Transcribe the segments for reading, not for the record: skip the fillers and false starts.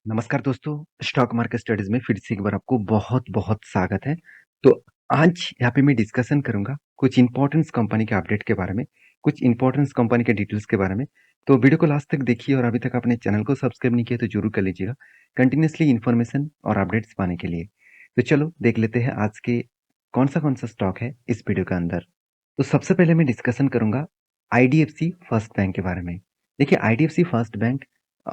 नमस्कार दोस्तों, stock market studies में फिर से एक बार आपको बहुत-बहुत स्वागत है। तो आज यहाँ पे मैं डिस्कशन करूँगा कुछ इम्पोर्टेंट्स कंपनी के अपडेट के बारे में, कुछ इम्पोर्टेंट्स कंपनी के डिटेल्स के बारे में। तो वीडियो को लास्ट तक देखिए और अभी तक आपने चैनल को सब्सक्राइब नहीं किया तो ज़रूर कर लीजिएगा, कंटिन्यूअसली इन्फॉर्मेशन और अपडेट्स पाने के लिए। तो चलो देख लेते हैं आज के कौन सा स्टॉक है इस वीडियो के अंदर। तो सबसे पहले मैं डिस्कशन करूँगा आईडीएफसी फर्स्ट बैंक के बारे में। देखिए आईडीएफसी फर्स्ट बैंक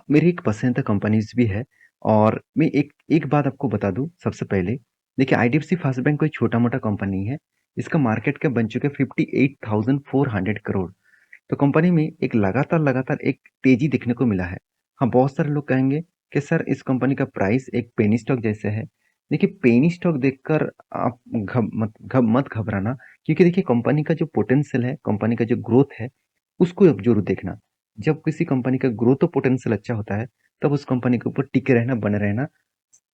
मेरी एक पसंदीदा कंपनीज भी है और मैं एक एक बात आपको बता दूं सबसे पहले। देखिए आईडीएफसी फर्स्ट बैंक कोई छोटा मोटा कंपनी नहीं है। इसका मार्केट कैप बन चुका है 58,400 करोड़। तो कंपनी में एक लगातार लगातार एक तेजी देखने को मिला है। हाँ, बहुत सारे लोग कहेंगे कि सर इस कंपनी का प्राइस एक पेनी स्टॉक जैसे है। देखिए पेनी स्टॉक देखकर आप मत घबराना, क्योंकि देखिए कंपनी का जो पोटेंशियल है, कंपनी का जो ग्रोथ है, उसको आप जरूर देखना। जब किसी कंपनी का ग्रोथ और पोटेंशियल अच्छा होता है, तब उस कंपनी के ऊपर टिके रहना, बने रहना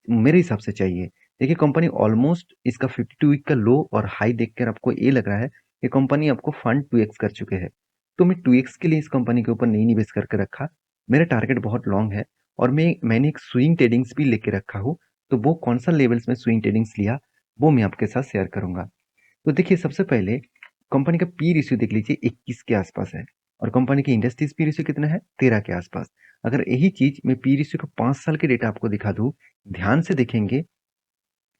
मेरे हिसाब से चाहिए। देखिए कंपनी ऑलमोस्ट इसका 52 वीक का लो और हाई देखकर आपको ये लग रहा है कि कंपनी आपको फंड 2x कर चुके हैं। तो मैं 2x के लिए इस कंपनी के ऊपर नहीं निवेश करके रखा। मेरा टारगेट बहुत लॉन्ग है और मैंने एक स्विंग ट्रेडिंग्स भी लेके रखा हूँ। तो वो कौन सा लेवल्स में स्विंग ट्रेडिंग्स लिया, वो मैं आपके साथ शेयर करूंगा। तो देखिए सबसे पहले कंपनी का पी रेशियो देख लीजिए, 21 के आसपास है। और कंपनी की इंडस्ट्रीज पी रेशियो कितना है, 13 के आसपास। अगर यही चीज मैं पी रेशियो का 5 साल के डेटा आपको दिखा दूं, ध्यान से देखेंगे,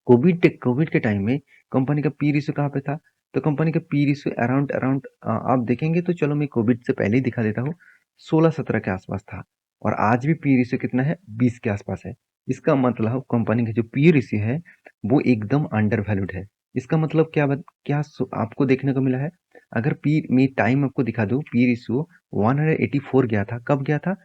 कोविड के टाइम में कंपनी का पी रेशियो कहाँ पे था। तो कंपनी का पी रेशियो अराउंड अराउंड आप देखेंगे तो चलो मैं कोविड से पहले ही दिखा देता हूँ, 16-17 के आसपास था। और आज भी पी रेशियो कितना है, 20 के आसपास है। इसका मतलब कंपनी का जो पी रेशियो है वो एकदम अंडर वैल्यूड है। इसका मतलब आपको देखने को मिला है। अगर पी में टाइम आपको दिखा दूं, पी रेशियो 184 गया था, कब गया था,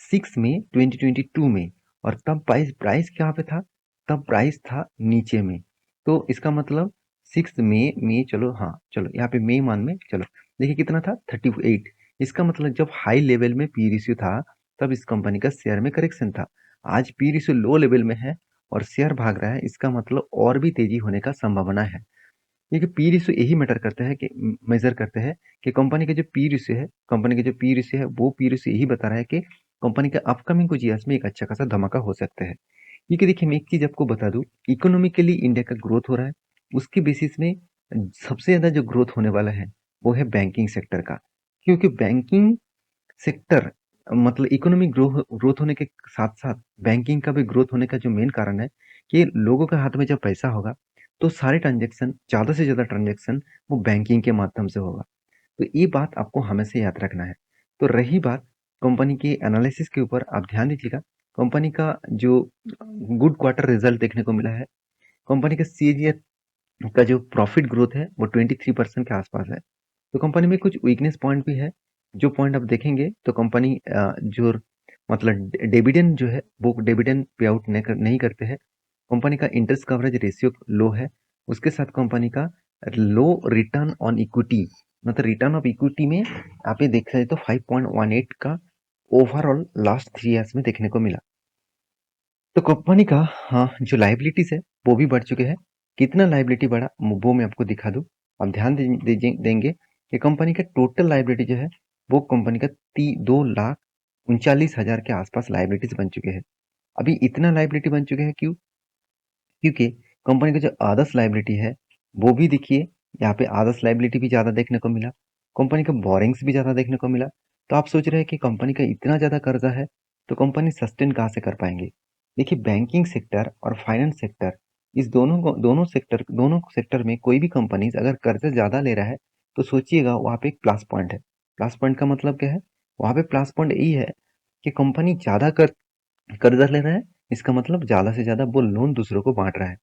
6 मई 2022 में। और तब प्राइस प्राइस क्या पे था, तब प्राइस था नीचे में। तो इसका मतलब 6 मई में, चलो हाँ चलो यहाँ पे मई मान में चलो, देखिए कितना था, 38। इसका मतलब जब हाई लेवल में पी रेशियो था, तब इस कंपनी का शेयर में करेक्शन था। आज पी रेशियो लो लेवल में है और शेयर भाग रहा है, इसका मतलब और भी तेजी होने का संभावना है। क्योंकि पी रेशियो यही मैटर करता है कि मेजर करते हैं कि कंपनी का जो पी रेशियो है, कंपनी का जो पी रेशियो है वो पी रेशियो यही बता रहा है कि कंपनी का अपकमिंग कुछ ईयर्स में एक अच्छा खासा धमाका हो सकता है। क्योंकि देखिए मैं एक चीज आपको बता दूं, इकोनॉमिकली इंडिया का ग्रोथ हो रहा है, उसके बेसिस में सबसे ज्यादा जो ग्रोथ होने वाला है वो है बैंकिंग सेक्टर का। क्योंकि बैंकिंग सेक्टर मतलब इकोनॉमिक ग्रोथ होने के साथ साथ बैंकिंग का भी ग्रोथ होने का जो मेन कारण है कि लोगों के हाथ में जब पैसा होगा तो सारे ट्रांजेक्शन, ज्यादा से ज्यादा ट्रांजेक्शन वो बैंकिंग के माध्यम से होगा। तो ये बात आपको हमेशा याद रखना है। तो रही बात कंपनी के एनालिसिस के ऊपर, आप ध्यान दीजिएगा। कंपनी का जो गुड क्वार्टर रिजल्ट देखने को मिला है, कंपनी का सीएजीआर का जो प्रॉफिट ग्रोथ है वो 23% के आसपास है। तो कंपनी में कुछ वीकनेस पॉइंट भी है। जो पॉइंट आप देखेंगे तो कंपनी जो मतलब डिविडेंड जो है वो डिविडेंड पे आउट नहीं करते हैं। कंपनी का इंटरेस्ट कवरेज रेशियो लो है। उसके साथ कंपनी का लो रिटर्न ऑन इक्विटी, मतलब रिटर्न ऑफ इक्विटी में आप ये देख रहे तो 5.18 का ओवरऑल लास्ट 3 ईयर्स में देखने को मिला। तो कंपनी का हाँ जो लाइबिलिटीज है वो भी बढ़ चुके हैं। कितना लाइबिलिटी बढ़ा वो मैं आपको दिखा दूं। आप ध्यान देंगे कि कंपनी का टोटल लाइबिलिटी जो है वो कंपनी का 2,39,000 के आसपास लाइबिलिटीज बन चुके हैं। अभी इतना लाइबिलिटी बन चुके हैं क्यों, क्योंकि कंपनी का जो आदर्श लाइबिलिटी है वो भी देखिए, यहाँ पे आदर्श लाइबिलिटी भी ज़्यादा देखने को मिला, कंपनी का बोरिंग्स भी ज़्यादा देखने को मिला। तो आप सोच रहे हैं कि कंपनी का इतना ज़्यादा कर्जा है तो कंपनी सस्टेन कहाँ से कर पाएंगे। देखिए बैंकिंग सेक्टर और फाइनेंस सेक्टर, इस दोनों सेक्टर में कोई भी कंपनी अगर कर्जा ज़्यादा ले रहा है तो सोचिएगा वहाँ पे एक प्लस पॉइंट है। प्लस पॉइंट का मतलब क्या है, वहाँ पे प्लस पॉइंट यही है कि कंपनी ज़्यादा कर्जा ले रहा है, इसका मतलब ज्यादा से ज्यादा वो लोन दूसरों को बांट रहा है।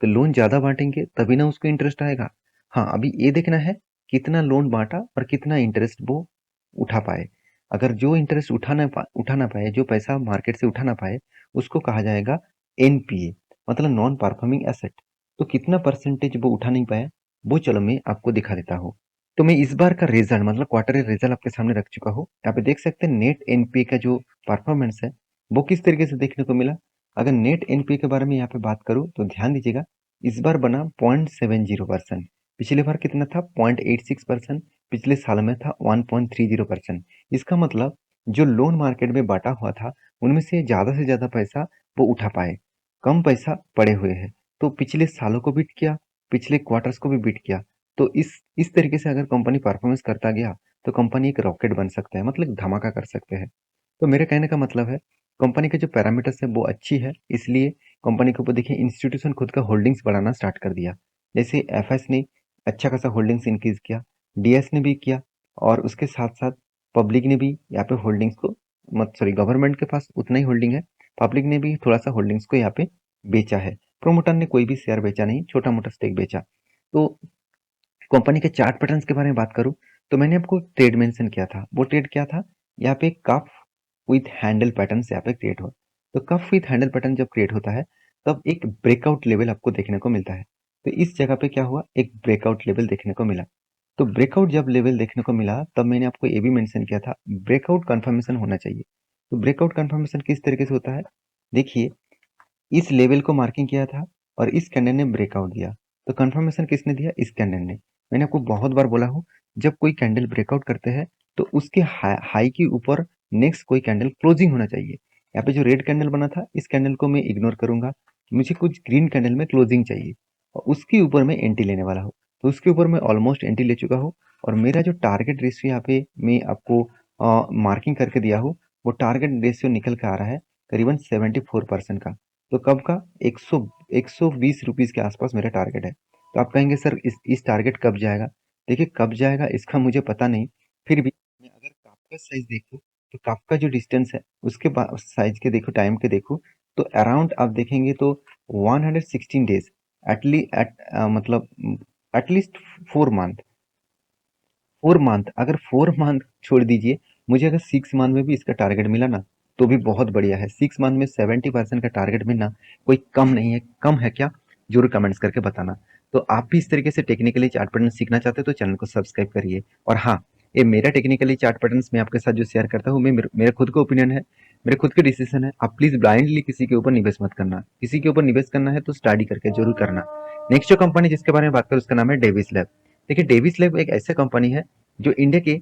तो लोन ज्यादा बांटेंगे तभी ना उसको इंटरेस्ट आएगा। हाँ, अभी ये देखना है कितना लोन बांटा और कितना इंटरेस्ट वो उठा पाए। अगर जो इंटरेस्ट उठा ना पाए, जो पैसा मार्केट से उठा ना पाए, उसको कहा जाएगा एनपीए, मतलब नॉन परफॉर्मिंग एसेट। तो कितना परसेंटेज वो उठा नहीं पाया, वो चलो मैं आपको दिखा देता हूँ। तो मैं इस बार का रिजल्ट मतलब क्वार्टरली रिजल्ट आपके सामने रख चुका हूँ। यहाँ पे देख सकते हैं नेट एनपीए का जो परफॉर्मेंस है वो किस तरीके से देखने को मिला। अगर नेट एनपीए के बारे में यहाँ पे बात करूँ तो ध्यान दीजिएगा, इस बार बना 0.70%। पिछले बार कितना था, 0.86%। पिछले साल में था 1.30%। इसका मतलब जो लोन मार्केट में बाँटा हुआ था, उनमें से ज़्यादा पैसा वो उठा पाए। कम पैसा पड़े हुए हैं। तो पिछले सालों को बीट किया, पिछले क्वार्टर्स को भी बीट किया। तो इस तरीके से अगर कंपनी परफॉर्मेंस करता गया, तो कंपनी एक रॉकेट बन सकता है, मतलब धमाका कर सकते हैं। तो मेरे कहने का मतलब है, कंपनी के जो पैरामीटर्स है वो अच्छी है, इसलिए कंपनी के ऊपर देखिए इंस्टीट्यूशन खुद का होल्डिंग्स बढ़ाना स्टार्ट कर दिया। जैसे एफएस ने अच्छा खासा होल्डिंग्स इंक्रीज किया, डीएस ने भी किया, और उसके साथ साथ पब्लिक ने भी यहाँ पे होल्डिंग्स को, मत सॉरी, गवर्नमेंट के पास उतना ही होल्डिंग है, पब्लिक ने भी थोड़ा सा होल्डिंग्स को यहाँ पे बेचा है। प्रोमोटर ने कोई भी शेयर बेचा नहीं, छोटा मोटा स्टेक बेचा। तो कंपनी के चार्ट पैटर्न्स के बारे में बात करूं, तो मैंने आपको ट्रेड मेंशन किया था। वो ट्रेड क्या था? यहाँ पे कफ विथ हैंडल पैटर्न यहाँ पे क्रिएट हुआ। तो कफ विथ हैंडल पैटर्न जब क्रिएट होता है, तब एक ब्रेकआउट लेवल आपको देखने को मिलता है। तो इस जगह पे क्या हुआ, एक ब्रेकआउट लेवल देखने को मिला। तो ब्रेकआउट जब लेवल देखने को मिला, तब मैंने आपको ये भी मेंशन किया था, ब्रेकआउट कंफर्मेशन होना चाहिए। तो ब्रेकआउट कंफर्मेशन किस तरीके से होता है? देखिए, इस लेवल को मार्किंग किया था और इस कैंडल ने ब्रेकआउट दिया। तो कंफर्मेशन किसने दिया? इस कैंडल ने। मैंने आपको बहुत बार बोला हूँ, जब कोई कैंडल ब्रेकआउट करते हैं, तो उसके हाई के ऊपर नेक्स्ट कोई कैंडल क्लोजिंग होना चाहिए। यहाँ पे जो रेड कैंडल बना था, इस कैंडल को मैं इग्नोर करूंगा। मुझे कुछ ग्रीन कैंडल में क्लोजिंग चाहिए, और उसके ऊपर मैं एंट्री लेने वाला हूँ। तो उसके ऊपर मैं ऑलमोस्ट एंट्री ले चुका हूँ, और मेरा जो टारगेट रेशियो यहाँ पे मैं आपको मार्किंग करके दिया हूँ, वो टारगेट रेशियो निकल के आ रहा है करीबन 74% का। तो कब का? 120 रुपीज़ के आसपास मेरा टारगेट है। तो आप कहेंगे सर इस टारगेट कब जाएगा? देखिए, कब जाएगा इसका मुझे पता नहीं, फिर भी मैं अगर काफ का साइज देखूँ, तो काफ का जो डिस्टेंस है उसके साइज के देखो, टाइम के देखो, तो अराउंड आप देखेंगे तो 116 डेज, एटली एट मतलब एटलीस्ट 4 मंथ, 4 मंथ, अगर 4 मंथ छोड़ दीजिए, मुझे अगर 6 मंथ में भी इसका टारगेट मिला ना, तो भी बहुत बढ़िया है। 6 मंथ में 70% का टारगेट मिलना कोई कम नहीं है। कम है क्या? जरूर कमेंट्स करके बताना। तो आप भी इस तरीके से टेक्निकली चार्ट पैटर्न सीखना चाहते हो, तो चैनल को सब्सक्राइब करिए। और हाँ, ये मेरा टेक्निकली चार्ट पैटर्न मैं आपके साथ जो शेयर करता हूँ, मैं मेरा खुद का ओपिनियन है, मेरे खुद के डिसीजन है। आप प्लीज ब्लाइंडली किसी के ऊपर निवेश मत करना। किसी के ऊपर निवेश करना है तो स्टडी करके जरूर करना। नेक्स्ट जो कंपनी जिसके बारे में बात करूँ, उसका नाम है डेविस लैब। देखिए, डेविस लैब एक ऐसा कंपनी है जो इंडिया के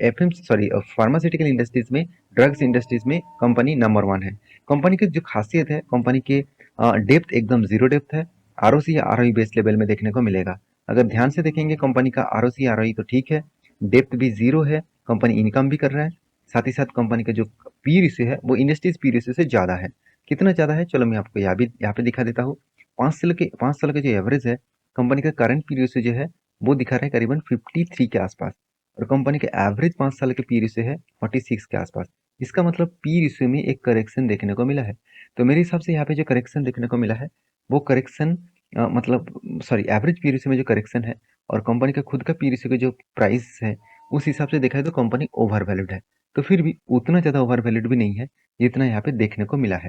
एफएम सॉरी फार्मास्यूटिकल इंडस्ट्रीज में, ड्रग्स इंडस्ट्रीज में कंपनी नंबर 1 है। कंपनी की जो खासियत है, कंपनी के डेप्थ एकदम जीरो डेप्थ है। आरओसी या आरओई बेस लेवल में देखने को मिलेगा। अगर ध्यान से देखेंगे कंपनी का आरओसी आरओई तो ठीक है, डेप्थ भी जीरो है, कंपनी इनकम भी कर रहा है। साथ ही साथ कंपनी का जो पी रेशियो है, वो इंडस्ट्रीज पी रेशियो से ज्यादा है। कितना ज्यादा है, चलो मैं आपको यहाँ पे दिखा देता हूँ। 5 साल के जो एवरेज है, कंपनी का करंट पी रेशियो जो है, वो दिखा रहा है करीबन 53 के आसपास, और कंपनी का एवरेज 5 साल के पी रेशियो है 46 के आसपास। इसका मतलब पी रेशियो में एक करेक्शन देखने को मिला है। तो मेरे हिसाब से यहाँ पे जो करेक्शन देखने को मिला है, वो करेक्शन मतलब सॉरी, एवरेज पी रेशियो में जो करेक्शन है, और कंपनी का खुद का पी रेशियो का जो प्राइस है, उस हिसाब से देखा है तो कंपनी ओवर वैल्यूड है। तो फिर भी उतना ज़्यादा ओवर वैल्यूड भी नहीं है जितना यहाँ पे देखने को मिला है।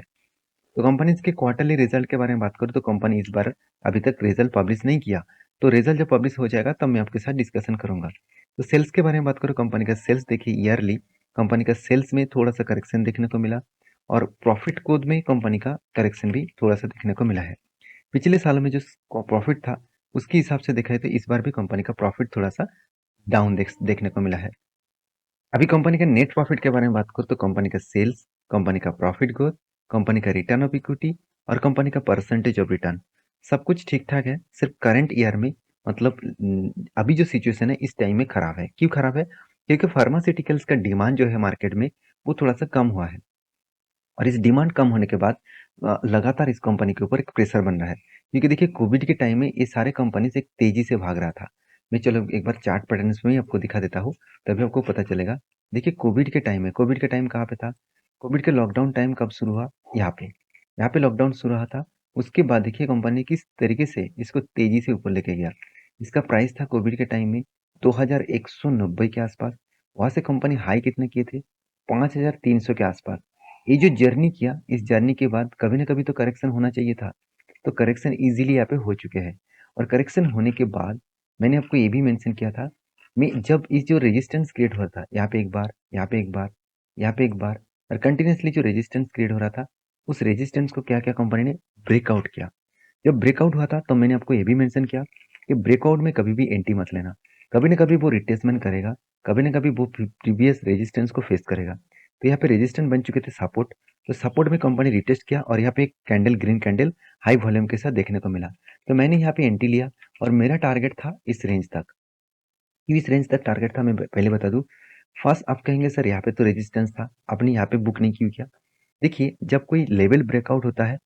तो कंपनीज के क्वार्टरली रिजल्ट के बारे में बात करूँ, तो कंपनी इस बार अभी तक रिजल्ट पब्लिश नहीं किया। तो रिजल्ट जब पब्लिश हो जाएगा, तब मैं आपके साथ डिस्कशन करूंगा। तो सेल्स के बारे में बात करूँ, कंपनी का सेल्स देखिए, ईयरली कंपनी का सेल्स में थोड़ा सा करेक्शन देखने को मिला, और प्रॉफिट ग्रोथ में कंपनी का करेक्शन भी थोड़ा सा देखने को मिला है। पिछले सालों में जो प्रॉफिट था, उसके हिसाब से देखा है तो इस बार भी कंपनी का प्रॉफिट थोड़ा सा डाउन देखने को मिला है। अभी कंपनी का नेट प्रॉफिट के बारे में बात करूँ, तो कंपनी का सेल्स, कंपनी का प्रॉफिट ग्रोथ, कंपनी का रिटर्न ऑफ इक्विटी, और कंपनी का परसेंटेज ऑफ रिटर्न, सब कुछ ठीक ठाक है। सिर्फ करंट ईयर में, मतलब अभी जो सिचुएशन है इस टाइम में खराब है। क्यों खराब है? क्योंकि फार्मास्यूटिकल्स का डिमांड जो है मार्केट में, वो थोड़ा सा कम हुआ है, और इस डिमांड कम होने के बाद लगातार इस कंपनी के ऊपर एक प्रेशर बन रहा है। क्योंकि देखिए, कोविड के टाइम में ये सारे कंपनी से तेजी से भाग रहा था। मैं चलो एक बार चार्ट पैटर्न्स में ही आपको दिखा देता हूँ, तभी आपको पता चलेगा। देखिए, कोविड के टाइम कहाँ पे था? कोविड के लॉकडाउन टाइम कब शुरू हुआ? यहाँ पे लॉकडाउन शुरू हुआ था। उसके बाद देखिए कंपनी किस तरीके से इसको तेजी से ऊपर लेके गया। इसका प्राइस था कोविड के टाइम में 2190 के आसपास। वहां से कंपनी हाई कितने किए थे? 5300 के आसपास। ये जो जर्नी किया, इस जर्नी के बाद कभी ना कभी तो करेक्शन होना चाहिए था। तो करेक्शन इजीली यहाँ पे हो चुके हैं, और करेक्शन होने के बाद मैंने आपको ये भी मेंशन किया था, मैं जब इस जो रेजिस्टेंस क्रिएट हो रहा था, यहाँ पे एक बार, यहाँ पे एक बार, यहाँ पे एक बार, और कंटिन्यूसली जो रेजिस्टेंस क्रिएट हो रहा था, उस रेजिस्टेंस को क्या क्या कंपनी ने ब्रेकआउट किया। जब ब्रेकआउट हुआ था, तो मैंने आपको ये भी मेंशन किया कि ब्रेकआउट में कभी भी एंट्री मत लेना। कभी ना कभी वो रिट्रेसमेंट करेगा, कभी ना कभी वो प्रीवियस रेजिस्टेंस को फेस करेगा। तो यहाँ पे रेजिस्टेंस बन चुके थे सपोर्ट। तो सपोर्ट में कंपनी रिटेस्ट किया और यहाँ पे एक candle, green candle high volume के साथ देखने को मिला। तो मैंने यहाँ पे एंट्री लिया और मेरा टारगेट था इस रेंज तक। इस रेंज तक टारगेट था, मैं पहले बता दूं। फर्स्ट आप कहेंगे सर यहाँ पे तो रेजिस्टेंस था, आपने यहाँ पे बुक नहीं क्यों किया? देखिए, जब कोई लेवल ब्रेकआउट होता है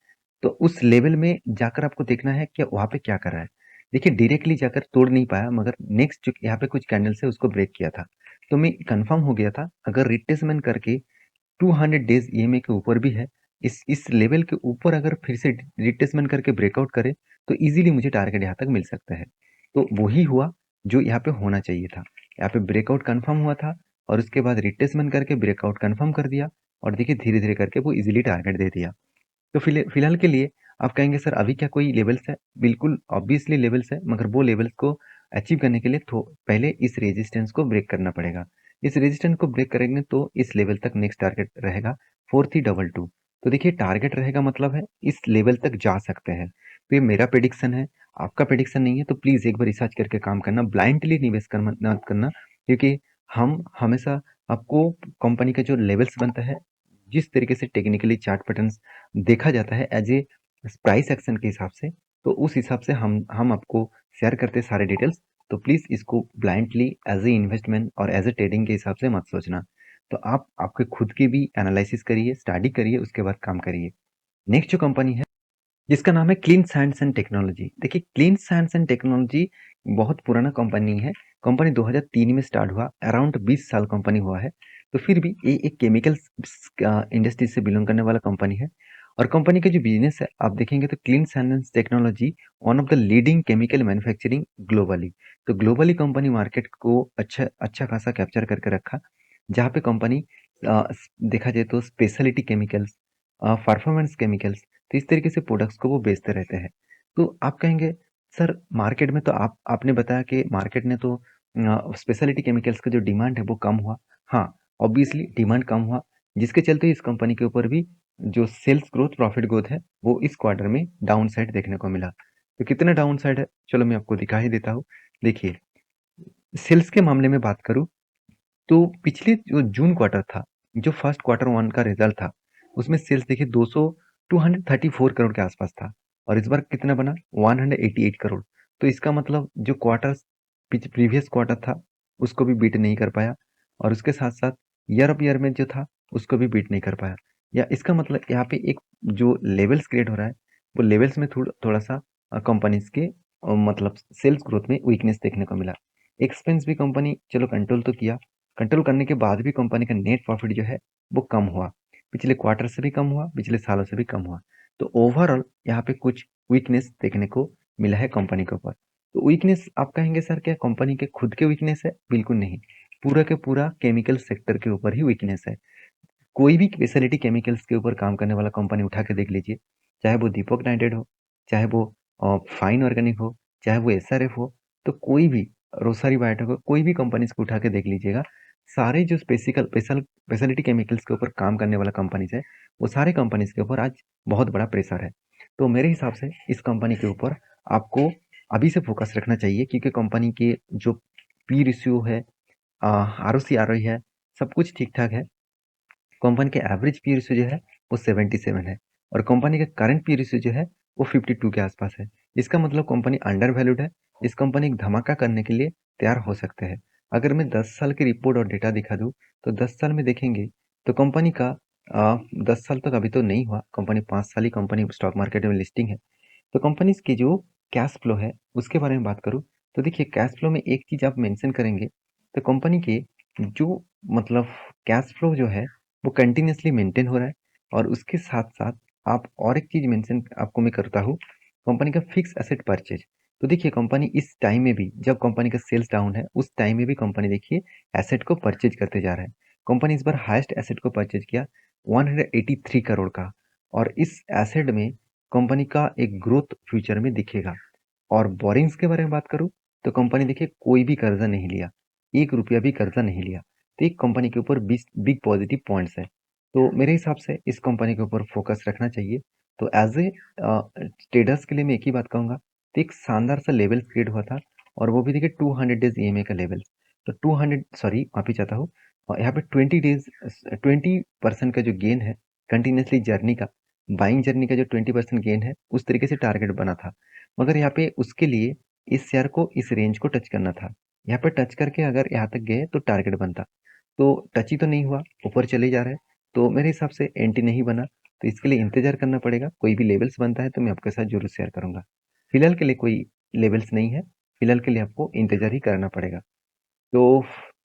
तो उस लेवल में जाकर आपको देखना है कि वहां पे क्या कर रहा है। देखिए, डायरेक्टली जाकर तोड़ नहीं पाया, मगर नेक्स्ट जो यहाँ पे कुछ कैंडल से उसको ब्रेक किया था। तो मैं कंफर्म हो गया था, अगर रिट्रेसमेंट करके 200 डेज ईएमए के ऊपर भी है, इस लेवल के ऊपर अगर फिर से रिट्रेसमेंट करके ब्रेकआउट करे तो इजीली मुझे टारगेट यहाँ तक मिल सकता है। तो वही हुआ जो यहाँ पे होना चाहिए था। यहाँ पे ब्रेकआउट कंफर्म हुआ था और उसके बाद रिट्रेसमेंट करके ब्रेकआउट कंफर्म कर दिया और देखिए धीरे धीरे करके वो इजीली टारगेट दे दिया। तो फिलहाल के लिए आप कहेंगे सर अभी क्या कोई लेवल्स है? बिल्कुल ऑब्वियसली लेवल्स है, मगर वो लेवल्स को अचीव करने के लिए पहले इस रेजिस्टेंस को ब्रेक करना पड़ेगा। इस रेजिस्टेंस को ब्रेक करेंगे तो इस लेवल तक नेक्स्ट टारगेट रहेगा 4322। तो देखिए, टारगेट रहेगा मतलब है इस लेवल तक जा सकते हैं। तो ये मेरा प्रेडिक्शन है, आपका प्रेडिक्शन नहीं है। तो प्लीज एक बार रिसर्च करके काम करना, ब्लाइंडली निवेश करना ना करना, क्योंकि हम हमेशा आपको कंपनी का जो लेवल्स बनता है, जिस तरीके से टेक्निकली चार्ट पैटर्न्स देखा जाता है एज ए प्राइस एक्शन के हिसाब से, तो उस हिसाब से हम आपको शेयर करते हैं सारे डिटेल्स। तो प्लीज इसको ब्लाइंडली एज ए इन्वेस्टमेंट और एज ए ट्रेडिंग के हिसाब से मत सोचना। तो आप आपके खुद की भी एनालिसिस करिए, स्टडी करिए, उसके बाद काम करिए। नेक्स्ट जो कंपनी है जिसका नाम है क्लीन साइंस एंड टेक्नोलॉजी। देखिए, क्लीन साइंस एंड टेक्नोलॉजी बहुत पुराना कंपनी है। कंपनी 2003 में स्टार्ट हुआ, अराउंड 20 साल कंपनी हुआ है। तो फिर भी ये एक केमिकल इंडस्ट्री से बिलोंग करने वाला कंपनी है। और कंपनी का जो बिजनेस है आप देखेंगे तो clean science technology one of the leading chemical manufacturing globally. तो ग्लोबली कंपनी मार्केट को अच्छा अच्छा खासा कैप्चर करके रखा, जहाँ पे कंपनी देखा जाए तो स्पेशलिटी केमिकल्स, परफॉर्मेंस केमिकल्स, तो इस तरीके से प्रोडक्ट्स को वो बेचते रहते हैं। तो आप कहेंगे सर मार्केट में तो आपने बताया कि मार्केट ने तो स्पेशलिटी केमिकल्स का जो डिमांड है वो कम हुआ। हाँ, ऑब्वियसली डिमांड कम हुआ, जिसके चलते इस कंपनी के ऊपर भी जो सेल्स ग्रोथ, प्रॉफिट ग्रोथ है, वो इस क्वार्टर में डाउन साइड देखने को मिला। तो कितना डाउन साइड है, चलो मैं आपको दिखा ही देता हूँ। देखिए, सेल्स के मामले में बात करूँ तो पिछले जो जून क्वार्टर था, जो फर्स्ट क्वार्टर वन का रिजल्ट था, उसमें सेल्स देखिए 234 करोड़ के आसपास था। और इस बार कितना बना, 188 करोड़। तो इसका मतलब जो क्वार्टर प्रीवियस क्वार्टर था उसको भी बीट नहीं कर पाया, और उसके साथ साथ ईयर ऑफ ईयर में जो था उसको भी बीट नहीं कर पाया। या इसका मतलब यहाँ पे एक जो लेवल्स क्रिएट हो रहा है, वो लेवल्स में थोड़ा सा कंपनीज के मतलब सेल्स ग्रोथ में वीकनेस देखने को मिला। एक्सपेंस भी कंपनी चलो कंट्रोल तो किया, कंट्रोल करने के बाद भी कंपनी का नेट प्रॉफिट जो है वो कम हुआ, पिछले क्वार्टर से भी कम हुआ, पिछले सालों से भी कम हुआ। तो ओवरऑल यहाँ पे कुछ वीकनेस देखने को मिला है कंपनी के ऊपर। तो वीकनेस आप कहेंगे सर क्या कंपनी के खुद के वीकनेस है? बिल्कुल नहीं, पूरा के पूरा केमिकल सेक्टर के ऊपर ही वीकनेस है। कोई भी स्पेशलिटी केमिकल्स के ऊपर काम करने वाला कंपनी उठा के देख लीजिए, चाहे वो दीपक नाइट्रेट हो, चाहे वो फाइन ऑर्गेनिक हो, चाहे वो एसआरएफ हो, तो कोई भी रोसरी बायोटेक हो, कोई भी कंपनीज को उठा के देख लीजिएगा। सारे जो स्पेशलिटी केमिकल्स के ऊपर काम करने वाला कंपनीज है, वो सारे कंपनीज के ऊपर आज बहुत बड़ा प्रेशर है। तो मेरे हिसाब से इस कंपनी के ऊपर आपको अभी से फोकस रखना चाहिए, क्योंकि कंपनी के जो पी रेशियो है, R O C R O है, सब कुछ ठीक ठाक है। कंपनी के एवरेज पी रेशियो जो है वो 77 है, और कंपनी का करंट पी रेशियो जो है वो 52 के आसपास है। इसका मतलब कंपनी अंडर वैल्यूड है। इस कंपनी एक धमाका करने के लिए तैयार हो सकते हैं। अगर मैं 10 साल की रिपोर्ट और डेटा दिखा दूं तो 10 साल में देखेंगे तो कंपनी का 10 साल तक अभी तो नहीं हुआ, कंपनी 5 साल ही कंपनी स्टॉक मार्केट में लिस्टिंग है। तो कंपनी की जो कैश फ्लो है उसके बारे में बात करूँ तो देखिए, कैश फ्लो में एक चीज आप मेंशन करेंगे तो कंपनी के जो मतलब कैश फ्लो जो है वो कंटिन्यूअसली मेंटेन हो रहा है। और उसके साथ साथ आप और एक चीज मेंशन आपको मैं करता हूँ, कंपनी का फिक्स एसेट परचेज। तो देखिए, कंपनी इस टाइम में भी जब कंपनी का सेल्स डाउन है उस टाइम में भी कंपनी देखिए एसेट को परचेज करते जा रहा है। कंपनी इस बार हाईएस्ट एसेट को परचेज किया 183 करोड़ का, और इस एसेट में कंपनी का एक ग्रोथ फ्यूचर में दिखेगा। और बोरिंग्स के बारे में बात करूं तो कंपनी देखिए कोई भी कर्जा नहीं लिया, 1 रुपया भी कर्जा नहीं लिया। तो एक कंपनी के ऊपर बिग पॉजिटिव पॉइंट्स है। तो मेरे हिसाब से इस कंपनी के ऊपर फोकस रखना चाहिए। तो एज ए ट्रेडर्स के लिए मैं एक ही बात कहूंगा, तो एक शानदार सा लेवल क्रिएट हुआ था, और वो भी देखिए 200 डेज ईएमए का लेवल। तो 200 सॉरी माफी चाहता हूँ, और यहाँ पे 20 डेज 20% का जो गेन है कंटिन्यूसली जर्नी का, बाइंग जर्नी का जो 20% गेन है उस तरीके से टारगेट बना था। मगर यहाँ पे उसके लिए इस शेयर को इस रेंज को टच करना था। यहाँ पे टच करके अगर यहाँ तक गए तो टारगेट बनता, तो टच ही तो नहीं हुआ, ऊपर चले जा रहा है, तो मेरे हिसाब से एंट्री नहीं बना। तो इसके लिए इंतजार करना पड़ेगा, कोई भी लेवल्स बनता है तो मैं आपके साथ जरूर शेयर करूंगा। फिलहाल के लिए कोई लेवल्स नहीं है, फिलहाल के लिए आपको इंतजार ही करना पड़ेगा। तो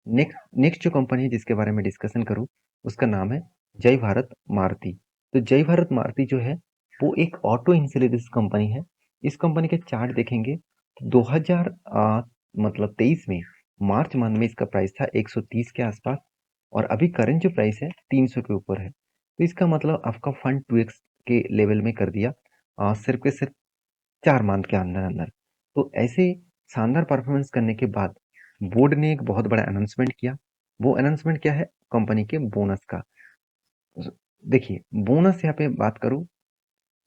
नेक्स्ट नेक्स्ट जो कंपनी है जिसके बारे में डिस्कशन करूँ, उसका नाम है जय भारत मारुति। तो जय भारत मारुति जो है वो एक ऑटो इंश्योरेंस कंपनी है। इस कंपनी के चार्ट देखेंगे तो 2023 में मार्च मंथ में इसका प्राइस था 130 के आसपास, और अभी करंट जो प्राइस है 300 के ऊपर है। तो इसका मतलब आपका फंड 2x के लेवल में कर दिया सिर्फ के सिर्फ 4 मंथ के अंदर अंदर। तो ऐसे शानदार परफॉर्मेंस करने के बाद बोर्ड ने एक बहुत बड़ा अनाउंसमेंट किया। वो अनाउंसमेंट क्या है? कंपनी के बोनस का। देखिए, बोनस यहाँ पे बात करूँ,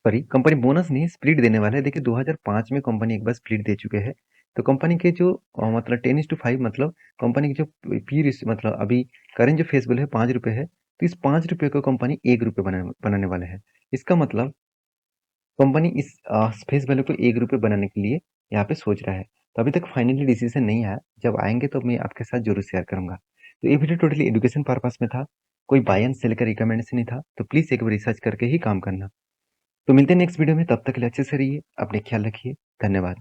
सॉरी, कंपनी बोनस नहीं स्प्लिट देने वाला है। देखिए 2005 में कंपनी एक बार स्प्लिट दे चुके हैं। तो कंपनी के जो मतलब 10:5 मतलब कंपनी की जो पी मतलब अभी करंट जो फेस वैल्यू है 5 रुपये है, तो इस 5 रुपये को कंपनी 1 रुपये बनाने वाले है। इसका मतलब कंपनी इस फेस वैल्यू को 1 रुपये बनाने के लिए यहाँ पे सोच रहा है। तो अभी तक फाइनली डिसीजन नहीं आया, जब आएंगे तो मैं आपके साथ जरूर शेयर करूंगा। तो ये वीडियो टोटली एजुकेशन पर्पस में था, कोई बाय एंड सेल का रिकमेंडेशन नहीं था। तो प्लीज एक बार रिसर्च करके ही काम करना। तो मिलते हैं नेक्स्ट वीडियो में, तब तक के लिए अच्छे से रहिए, अपने ख्याल रखिए। धन्यवाद।